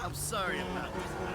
I'm sorry about this.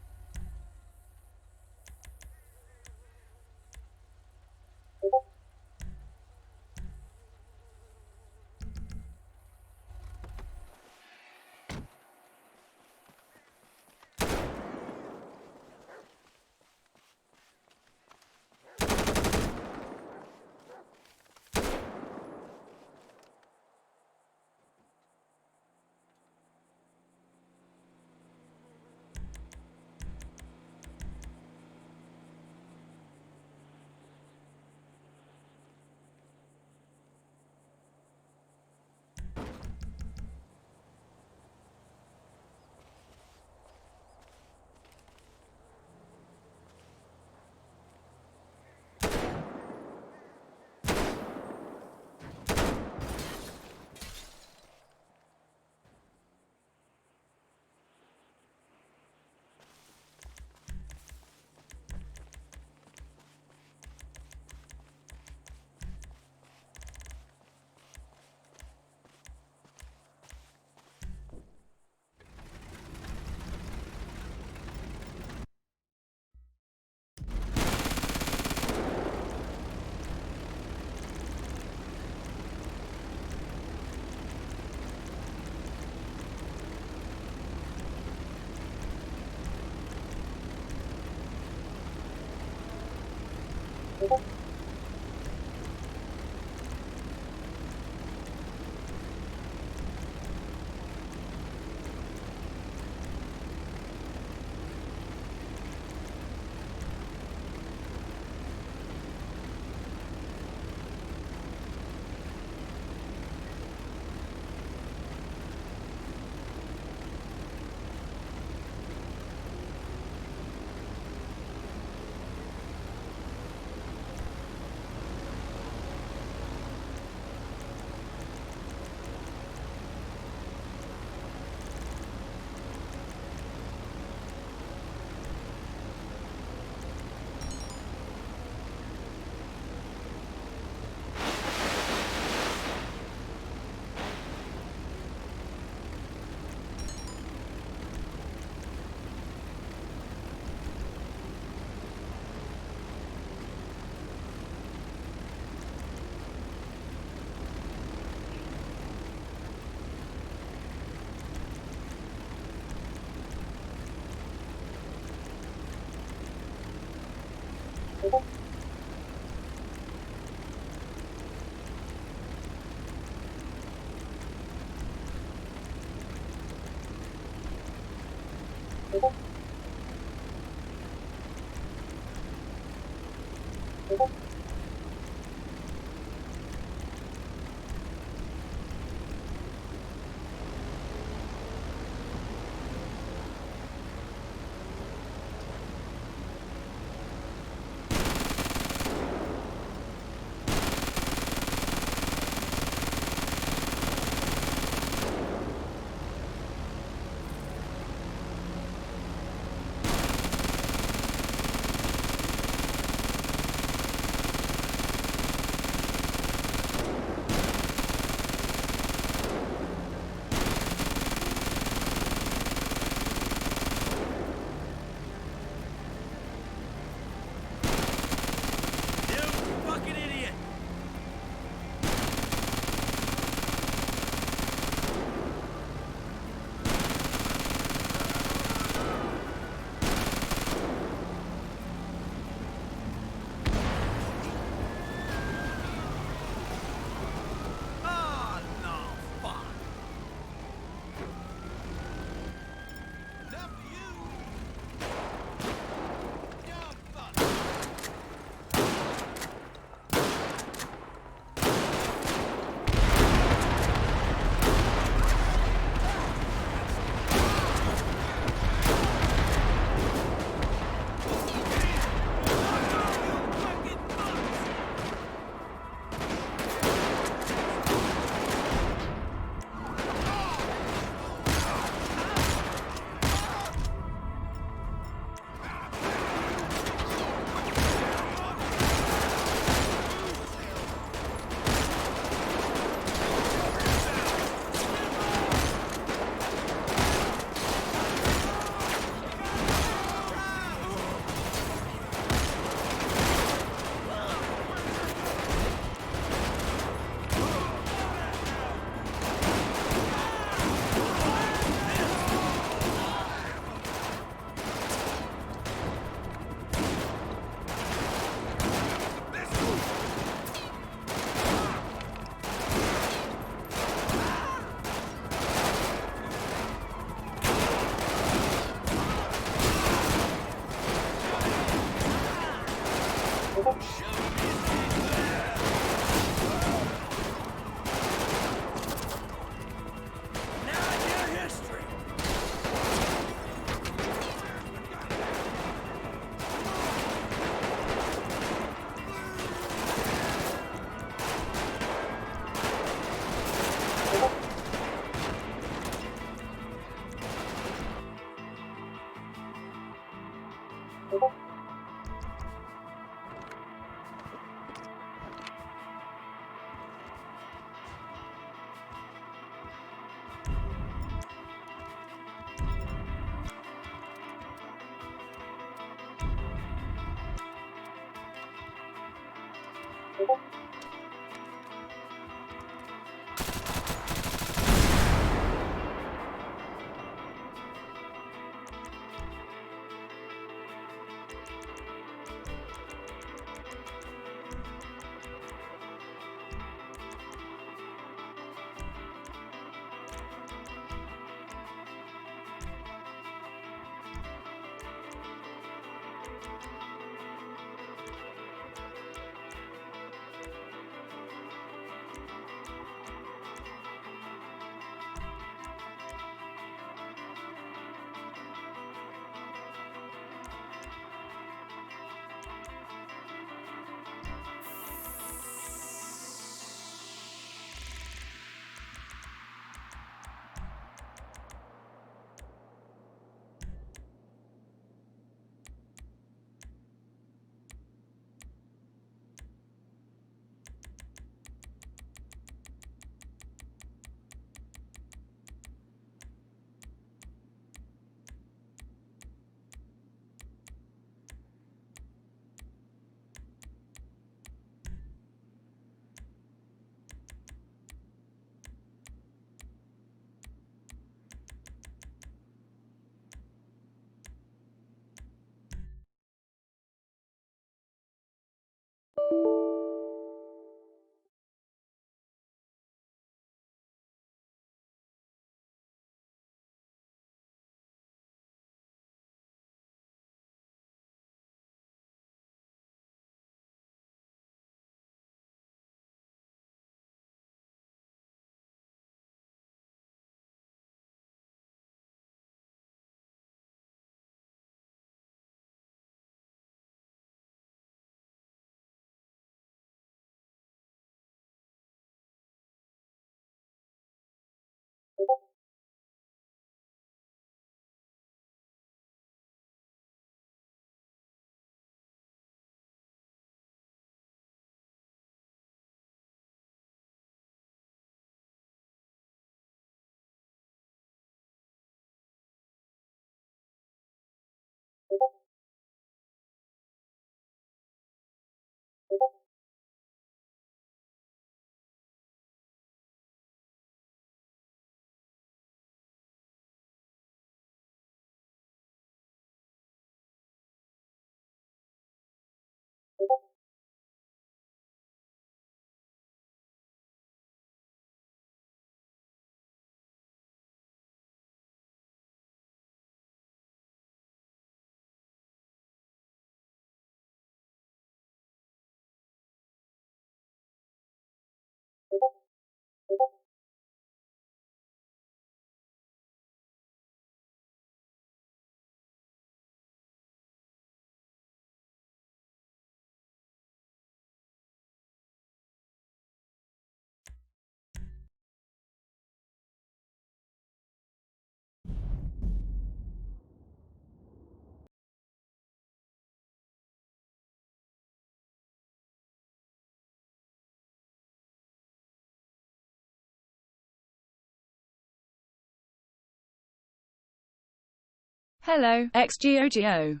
Hello, XGOGO.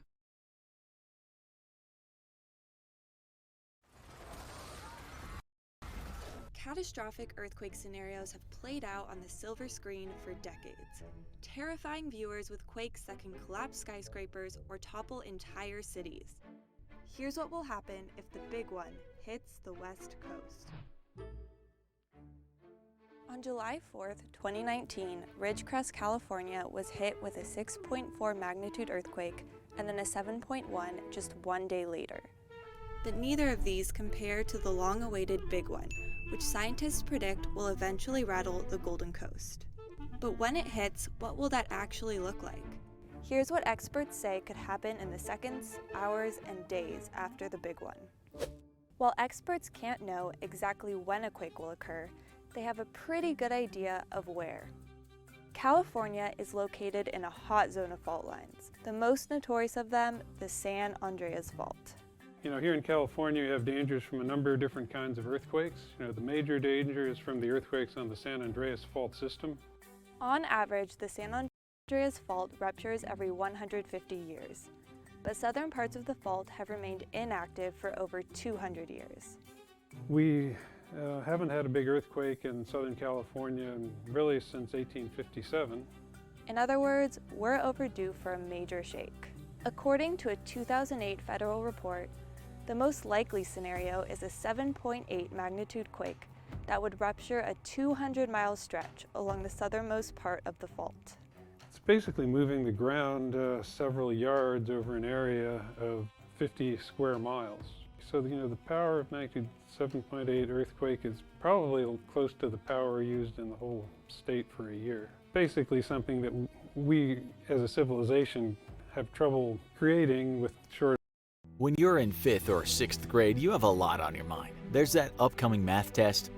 Catastrophic earthquake scenarios have played out on the silver screen for decades, terrifying viewers with quakes that can collapse skyscrapers or topple entire cities. Here's what will happen if the big one hits the West Coast. On July 4th, 2019, Ridgecrest, California was hit with a 6.4 magnitude earthquake and then a 7.1 just 1 day later. But neither of these compare to the long-awaited big one, which scientists predict will eventually rattle the Golden Coast. But when it hits, what will that actually look like? Here's what experts say could happen in the seconds, hours, and days after the big one. While experts can't know exactly when a quake will occur, they have a pretty good idea of where. California is located in a hot zone of fault lines, the most notorious of them, the San Andreas Fault. Here in California, you have dangers from a number of different kinds of earthquakes. The major danger is from the earthquakes on the San Andreas Fault system. On average, the San Andreas Fault ruptures every 150 years, but southern parts of the fault have remained inactive for over 200 years. We haven't had a big earthquake in Southern California really since 1857. In other words, we're overdue for a major shake. According to a 2008 federal report, the most likely scenario is a 7.8 magnitude quake that would rupture a 200-mile stretch along the southernmost part of the fault. It's basically moving the ground several yards over an area of 50 square miles. So the power of magnitude 7.8 earthquake is probably close to the power used in the whole state for a year. Basically something that we as a civilization have trouble creating with short. When you're in 5th or 6th grade, you have a lot on your mind. There's that upcoming math test,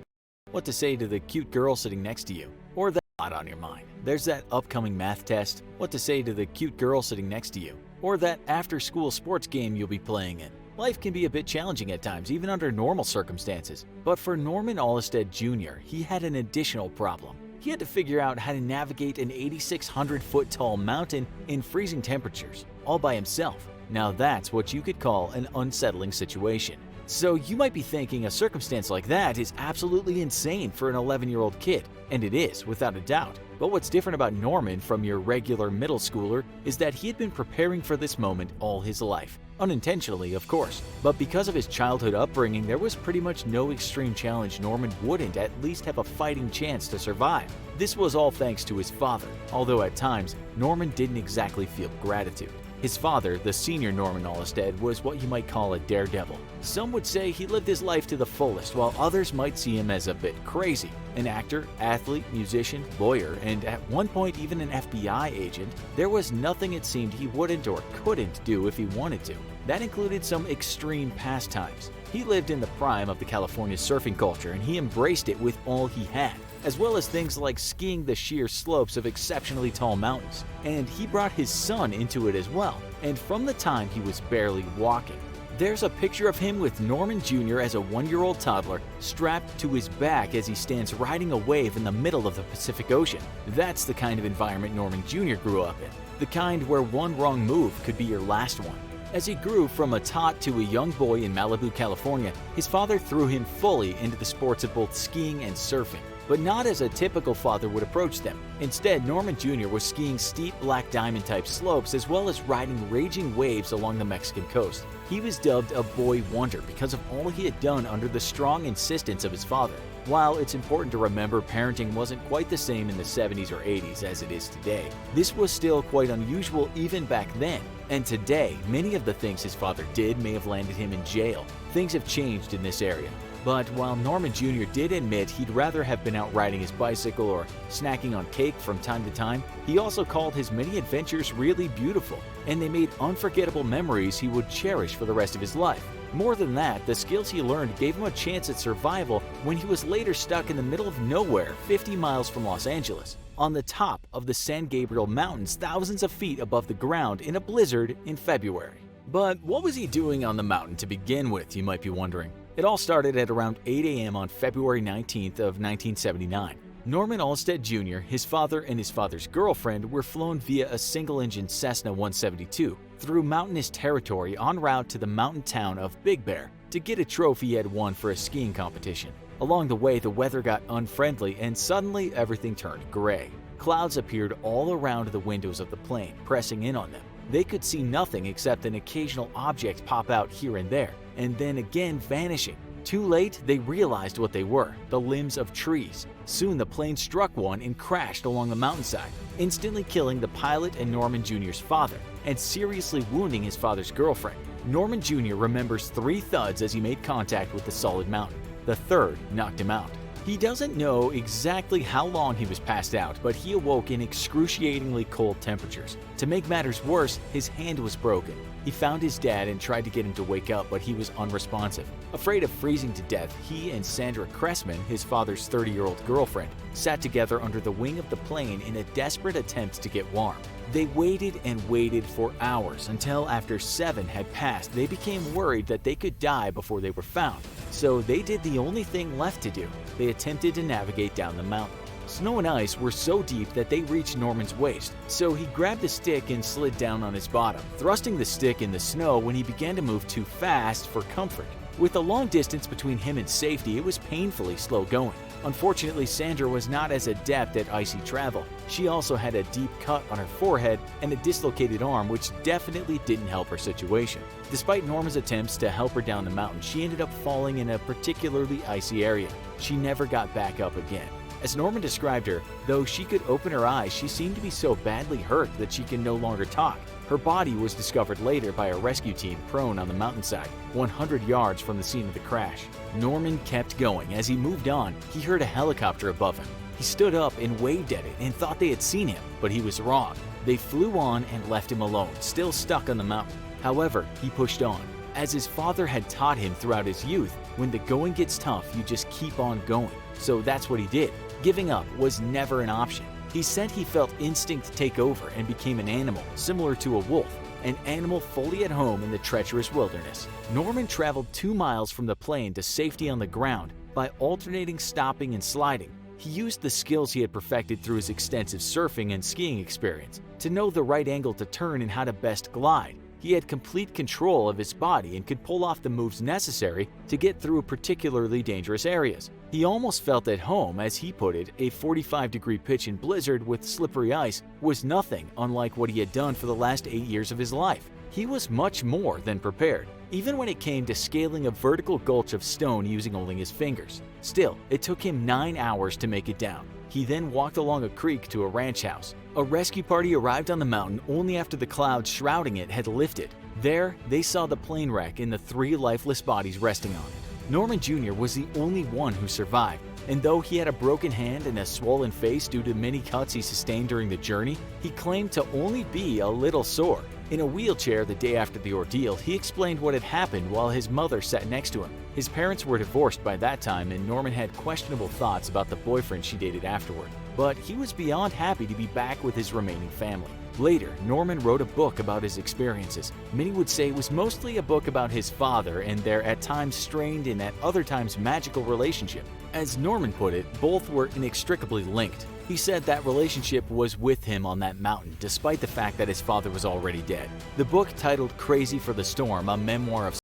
what to say to the cute girl sitting next to you, or that lot on your mind. There's that upcoming math test, what to say to the cute girl sitting next to you, or that after-school sports game you'll be playing in. Life can be a bit challenging at times, even under normal circumstances. But for Norman Allsted Jr., he had an additional problem. He had to figure out how to navigate an 8,600-foot tall mountain in freezing temperatures, all by himself. Now that's what you could call an unsettling situation. So you might be thinking a circumstance like that is absolutely insane for an 11-year-old kid, and it is, without a doubt. But what's different about Norman from your regular middle schooler is that he had been preparing for this moment all his life. Unintentionally, of course, but because of his childhood upbringing, there was pretty much no extreme challenge Norman wouldn't at least have a fighting chance to survive. This was all thanks to his father, although at times, Norman didn't exactly feel gratitude. His father, the senior Norman Allsted, was what you might call a daredevil. Some would say he lived his life to the fullest, while others might see him as a bit crazy. An actor, athlete, musician, lawyer, and at one point even an FBI agent, there was nothing it seemed he wouldn't or couldn't do if he wanted to. That included some extreme pastimes. He lived in the prime of the California surfing culture, and he embraced it with all he had, as well as things like skiing the sheer slopes of exceptionally tall mountains. And he brought his son into it as well, and from the time he was barely walking. There's a picture of him with Norman Jr. as a 1-year-old toddler strapped to his back as he stands riding a wave in the middle of the Pacific Ocean. That's the kind of environment Norman Jr. grew up in, the kind where one wrong move could be your last one. As he grew from a tot to a young boy in Malibu, California, his father threw him fully into the sports of both skiing and surfing, but not as a typical father would approach them. Instead, Norman Jr. was skiing steep black diamond type slopes as well as riding raging waves along the Mexican coast. He was dubbed a boy wonder because of all he had done under the strong insistence of his father. While it's important to remember parenting wasn't quite the same in the 70s or 80s as it is today, this was still quite unusual even back then. And today, many of the things his father did may have landed him in jail. Things have changed in this area. But while Norman Jr. did admit he'd rather have been out riding his bicycle or snacking on cake from time to time, he also called his many adventures really beautiful, and they made unforgettable memories he would cherish for the rest of his life. More than that, the skills he learned gave him a chance at survival when he was later stuck in the middle of nowhere 50 miles from Los Angeles, on the top of the San Gabriel Mountains thousands of feet above the ground in a blizzard in February. But what was he doing on the mountain to begin with, you might be wondering? It all started at around 8 a.m. on February 19th of 1979. Norman Alstead Jr., his father, and his father's girlfriend were flown via a single-engine Cessna 172 through mountainous territory en route to the mountain town of Big Bear to get a trophy he had won for a skiing competition. Along the way, the weather got unfriendly and suddenly everything turned gray. Clouds appeared all around the windows of the plane, pressing in on them. They could see nothing except an occasional object pop out here and there, and then again vanishing. Too late, they realized what they were, the limbs of trees. Soon the plane struck one and crashed along the mountainside, instantly killing the pilot and Norman Jr.'s father, and seriously wounding his father's girlfriend. Norman Jr. remembers 3 thuds as he made contact with the solid mountain. The third knocked him out. He doesn't know exactly how long he was passed out, but he awoke in excruciatingly cold temperatures. To make matters worse, his hand was broken. He found his dad and tried to get him to wake up, but he was unresponsive. Afraid of freezing to death, he and Sandra Cressman, his father's 30-year-old girlfriend, sat together under the wing of the plane in a desperate attempt to get warm. They waited and waited for hours until after 7 had passed, they became worried that they could die before they were found. So they did the only thing left to do. They attempted to navigate down the mountain. Snow and ice were so deep that they reached Norman's waist, so he grabbed a stick and slid down on his bottom, thrusting the stick in the snow when he began to move too fast for comfort. With a long distance between him and safety, it was painfully slow going. Unfortunately, Sandra was not as adept at icy travel. She also had a deep cut on her forehead and a dislocated arm, which definitely didn't help her situation. Despite Norma's attempts to help her down the mountain, she ended up falling in a particularly icy area. She never got back up again. As Norman described her, though she could open her eyes, she seemed to be so badly hurt that she can no longer talk. Her body was discovered later by a rescue team prone on the mountainside, 100 yards from the scene of the crash. Norman kept going. As he moved on, he heard a helicopter above him. He stood up and waved at it and thought they had seen him, but he was wrong. They flew on and left him alone, still stuck on the mountain. However, he pushed on. As his father had taught him throughout his youth, when the going gets tough, you just keep on going. So that's what he did. Giving up was never an option. He said he felt instinct take over and became an animal, similar to a wolf, an animal fully at home in the treacherous wilderness. Norman traveled 2 miles from the plane to safety on the ground by alternating stopping and sliding. He used the skills he had perfected through his extensive surfing and skiing experience to know the right angle to turn and how to best glide. He had complete control of his body and could pull off the moves necessary to get through particularly dangerous areas. He almost felt at home, as he put it. A 45-degree pitch and blizzard with slippery ice was nothing unlike what he had done for the last 8 years of his life. He was much more than prepared, even when it came to scaling a vertical gulch of stone using only his fingers. Still, it took him 9 hours to make it down. He then walked along a creek to a ranch house. A rescue party arrived on the mountain only after the clouds shrouding it had lifted. There, they saw the plane wreck and the 3 lifeless bodies resting on it. Norman Jr. was the only one who survived, and though he had a broken hand and a swollen face due to many cuts he sustained during the journey, he claimed to only be a little sore. In a wheelchair the day after the ordeal, he explained what had happened while his mother sat next to him. His parents were divorced by that time, and Norman had questionable thoughts about the boyfriend she dated afterward. But he was beyond happy to be back with his remaining family. Later, Norman wrote a book about his experiences. Many would say it was mostly a book about his father and their at times strained and at other times magical relationship. As Norman put it, both were inextricably linked. He said that relationship was with him on that mountain, despite the fact that his father was already dead. The book, titled Crazy for the Storm, a memoir of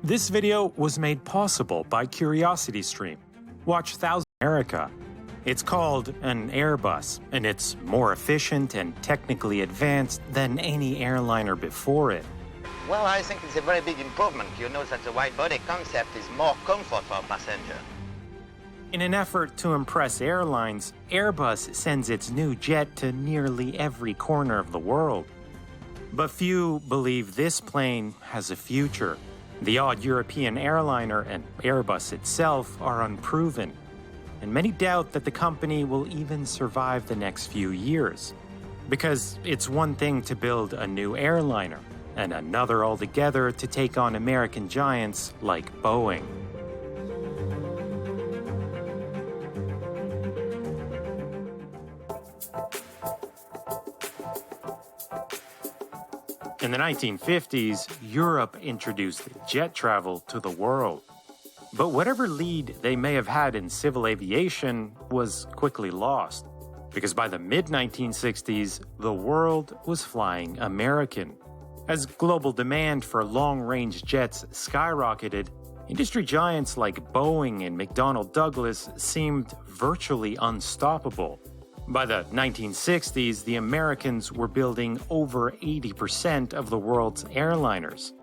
This video was made possible by CuriosityStream. Watch Thousand America. It's called an Airbus, and it's more efficient and technically advanced than any airliner before it. Well, I think it's a very big improvement. You know that the wide-body concept is more comfort for a passenger. In an effort to impress airlines, Airbus sends its new jet to nearly every corner of the world. But few believe this plane has a future. The odd European airliner and Airbus itself are unproven, and many doubt that the company will even survive the next few years. Because it's one thing to build a new airliner, and another altogether to take on American giants like Boeing. the 1950s, Europe introduced jet travel to the world. But whatever lead they may have had in civil aviation was quickly lost, because by the mid-1960s, the world was flying American. As global demand for long-range jets skyrocketed, industry giants like Boeing and McDonnell Douglas seemed virtually unstoppable. By the 1960s, the Americans were building over 80% of the world's airliners.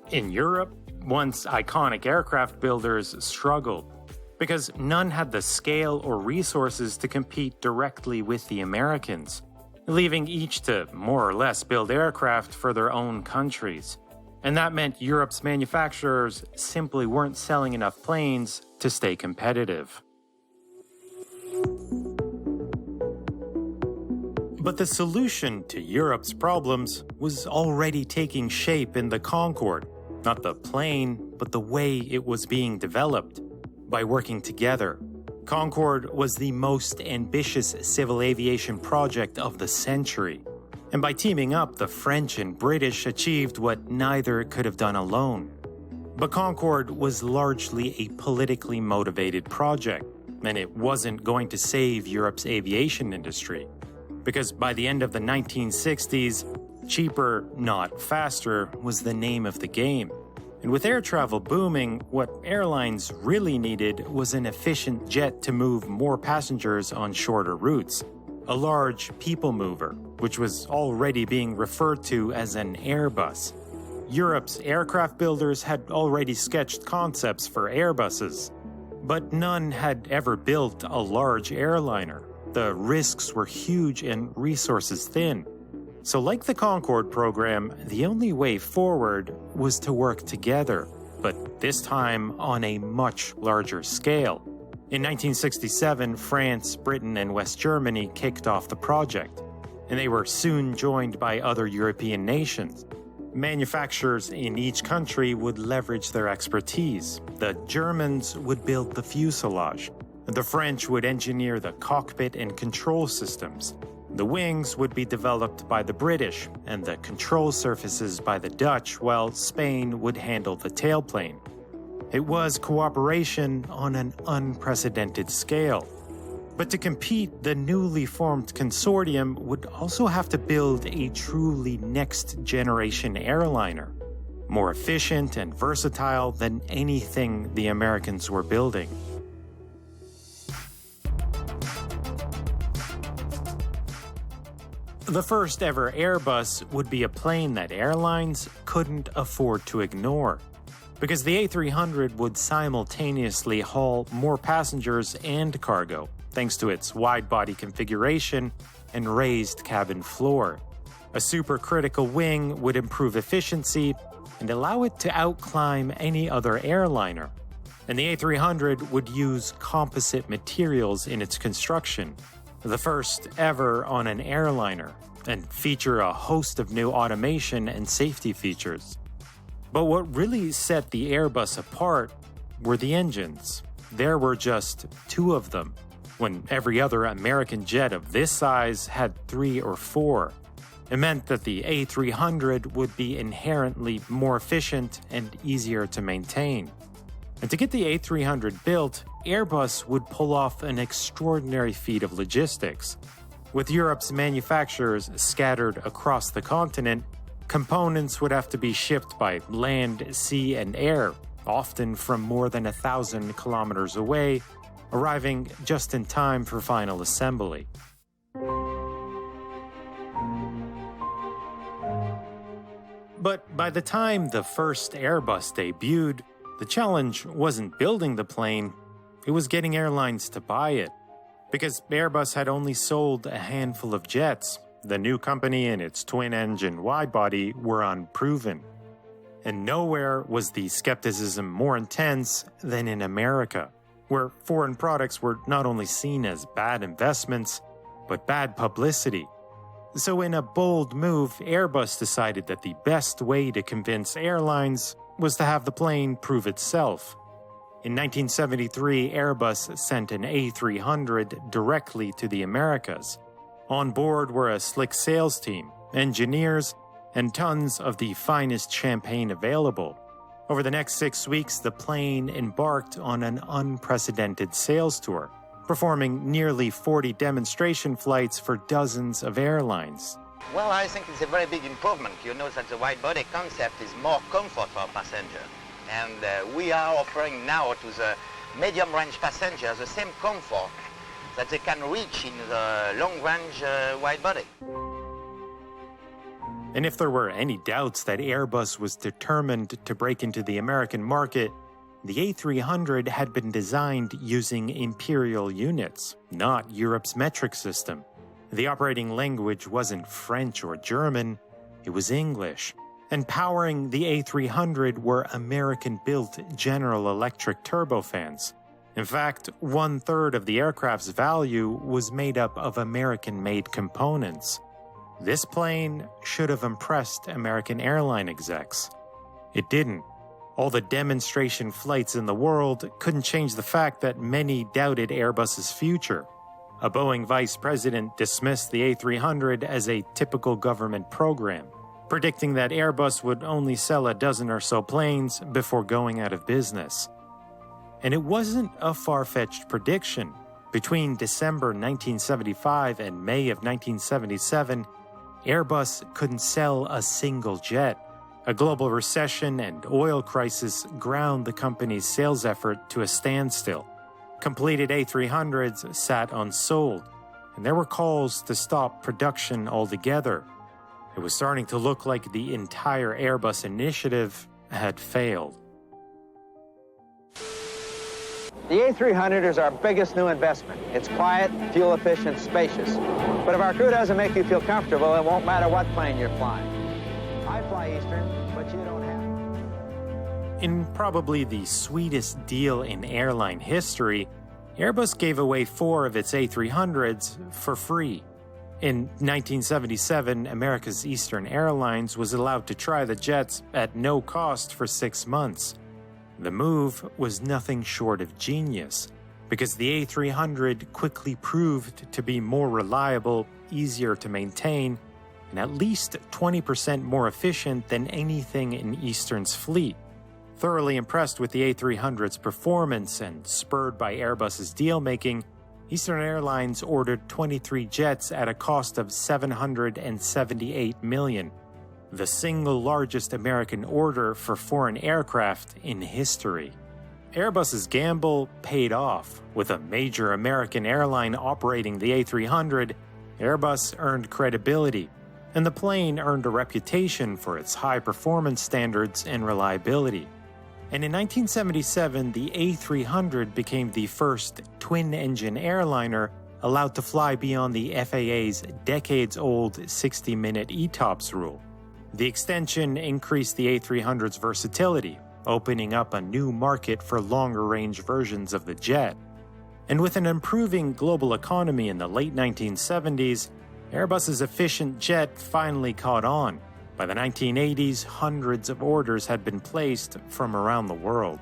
In Europe, once iconic aircraft builders struggled, because none had the scale or resources to compete directly with the Americans, leaving each to more or less build aircraft for their own countries. And that meant Europe's manufacturers simply weren't selling enough planes to stay competitive. But the solution to Europe's problems was already taking shape in the Concorde. Not the plane, but the way it was being developed. By working together, Concorde was the most ambitious civil aviation project of the century. And by teaming up, the French and British achieved what neither could have done alone. But Concorde was largely a politically motivated project, and it wasn't going to save Europe's aviation industry. Because by the end of the 1960s, cheaper, not faster, was the name of the game. And with air travel booming, what airlines really needed was an efficient jet to move more passengers on shorter routes. A large people mover, which was already being referred to as an Airbus. Europe's aircraft builders had already sketched concepts for Airbuses, but none had ever built a large airliner. The risks were huge and resources thin. So like the Concorde program, the only way forward was to work together, but this time on a much larger scale. In 1967, France, Britain, and West Germany kicked off the project, and they were soon joined by other European nations. Manufacturers in each country would leverage their expertise. The Germans would build the fuselage. The French would engineer the cockpit and control systems. The wings would be developed by the British, and the control surfaces by the Dutch, while Spain would handle the tailplane. It was cooperation on an unprecedented scale. But to compete, the newly formed consortium would also have to build a truly next-generation airliner, more efficient and versatile than anything the Americans were building. The first ever Airbus would be a plane that airlines couldn't afford to ignore, because the A300 would simultaneously haul more passengers and cargo, thanks to its wide-body configuration and raised cabin floor. A supercritical wing would improve efficiency and allow it to outclimb any other airliner. And the A300 would use composite materials in its construction, the first ever on an airliner, and feature a host of new automation and safety features. But what really set the Airbus apart were the engines. There were just 2 of them, when every other American jet of this size had 3 or 4. It meant that the A300 would be inherently more efficient and easier to maintain. And to get the A300 built, Airbus would pull off an extraordinary feat of logistics. With Europe's manufacturers scattered across the continent, components would have to be shipped by land, sea, and air, often from more than 1,000 kilometers away, arriving just in time for final assembly. But by the time the first Airbus debuted, the challenge wasn't building the plane, it was getting airlines to buy it. Because Airbus had only sold a handful of jets, the new company and its twin-engine widebody were unproven. And nowhere was the skepticism more intense than in America, where foreign products were not only seen as bad investments, but bad publicity. So in a bold move, Airbus decided that the best way to convince airlines was to have the plane prove itself. In 1973, Airbus sent an A300 directly to the Americas. On board were a slick sales team, engineers, and tons of the finest champagne available. Over the next 6 weeks, the plane embarked on an unprecedented sales tour, performing nearly 40 demonstration flights for dozens of airlines. Well, I think it's a very big improvement. You know that the wide-body concept is more comfort for passengers. And we are offering now to the medium-range passengers the same comfort that they can reach in the long-range wide-body. And if there were any doubts that Airbus was determined to break into the American market, the A300 had been designed using imperial units, not Europe's metric system. The operating language wasn't French or German, it was English. And powering the A300 were American-built General Electric turbofans. In fact, 1/3 of the aircraft's value was made up of American-made components. This plane should have impressed American airline execs. It didn't. All the demonstration flights in the world couldn't change the fact that many doubted Airbus's future. A Boeing vice president dismissed the A300 as a typical government program, predicting that Airbus would only sell a dozen or so planes before going out of business. And it wasn't a far-fetched prediction. Between December 1975 and May of 1977, Airbus couldn't sell a single jet. A global recession and oil crisis ground the company's sales effort to a standstill. Completed A300s sat unsold, and there were calls to stop production altogether. It was starting to look like the entire Airbus initiative had failed. The A300 is our biggest new investment. It's quiet, fuel efficient, spacious. But if our crew doesn't make you feel comfortable, it won't matter what plane you're flying. I fly Eastern, but you don't have. In probably the sweetest deal in airline history, Airbus gave away 4 of its A300s for free. In 1977, America's Eastern Airlines was allowed to try the jets at no cost for 6 months. The move was nothing short of genius, because the A300 quickly proved to be more reliable, easier to maintain, and at least 20% more efficient than anything in Eastern's fleet. Thoroughly impressed with the A300's performance and spurred by Airbus's deal-making, Eastern Airlines ordered 23 jets at a cost of $778 million, the single largest American order for foreign aircraft in history. Airbus's gamble paid off. With a major American airline operating the A300, Airbus earned credibility, and the plane earned a reputation for its high performance standards and reliability. And in 1977, the A300 became the first twin-engine airliner allowed to fly beyond the FAA's decades-old 60-minute ETOPS rule. The extension increased the A300's versatility, opening up a new market for longer-range versions of the jet. And with an improving global economy in the late 1970s, Airbus's efficient jet finally caught on. By the 1980s, hundreds of orders had been placed from around the world.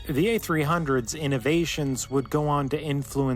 The A300's innovations would go on to influence